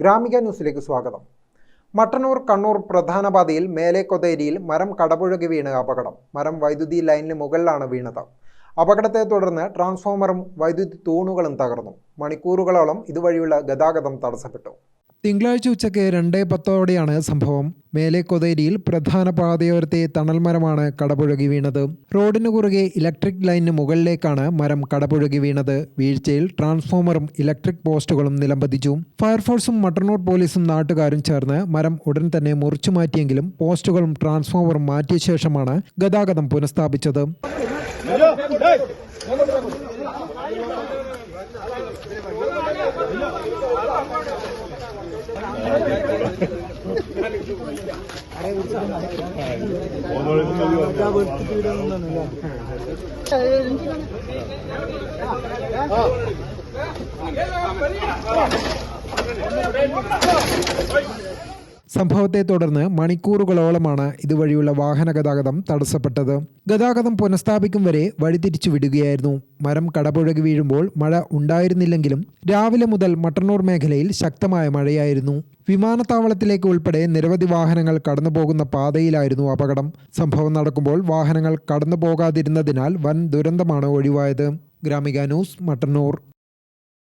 ഗ്രാമിക ന്യൂസിലേക്ക് സ്വാഗതം. മട്ടന്നൂർ കണ്ണൂർ പ്രധാന പാതയിൽ മേലേക്കൊതേരിയിൽ മരം കടപുഴകി വീണ് അപകടം. മരം വൈദ്യുതി ലൈനിന് മുകളിലാണ് വീണത്. അപകടത്തെ തുടർന്ന് ട്രാൻസ്ഫോമറും വൈദ്യുതി തൂണുകളും തകർന്നു. മണിക്കൂറുകളോളം ഇതുവഴിയുള്ള ഗതാഗതം തടസ്സപ്പെട്ടു. തിങ്കളാഴ്ച ഉച്ചയ്ക്ക് 2:10 സംഭവം. മേലേക്കൊതേരിയിൽ പ്രധാന പാതയോരത്തെ തണൽമരമാണ് കടപുഴകി വീണത്. റോഡിന് കുറുകെ ഇലക്ട്രിക് ലൈനിന് മുകളിലേക്കാണ് മരം കടപുഴകി വീണത്. വീഴ്ചയിൽ ട്രാൻസ്ഫോമറും ഇലക്ട്രിക് പോസ്റ്റുകളും നിലംപതിച്ചു. ഫയർഫോഴ്സും മട്ടന്നൂർ പോലീസും നാട്ടുകാരും ചേർന്ന് മരം ഉടൻ തന്നെ മുറിച്ചു മാറ്റിയെങ്കിലും പോസ്റ്റുകളും ട്രാൻസ്ഫോമറും മാറ്റിയ ശേഷമാണ് ഗതാഗതം പുനഃസ്ഥാപിച്ചത്. സംഭവത്തെ തുടർന്ന് മണിക്കൂറുകളോളമാണ് ഇതുവഴിയുള്ള വാഹന ഗതാഗതം തടസ്സപ്പെട്ടത്. ഗതാഗതം പുനഃസ്ഥാപിക്കും വരെ വഴിതിരിച്ചു വിടുകയായിരുന്നു. മരം കടപുഴകി വീഴുമ്പോൾ മഴ ഉണ്ടായിരുന്നില്ലെങ്കിലും രാവിലെ മുതൽ മട്ടന്നൂർ മേഖലയിൽ ശക്തമായ മഴയായിരുന്നു. വിമാനത്താവളത്തിലേക്ക് ഉൾപ്പെടെ നിരവധി വാഹനങ്ങൾ കടന്നുപോകുന്ന പാതയിലായിരുന്നു അപകടം. സംഭവം നടക്കുമ്പോൾ വാഹനങ്ങൾ കടന്നു പോകാതിരുന്നതിനാൽ വൻ ദുരന്തമാണ് ഒഴിവായത്. ഗ്രാമിക ന്യൂസ്, മട്ടന്നൂർ.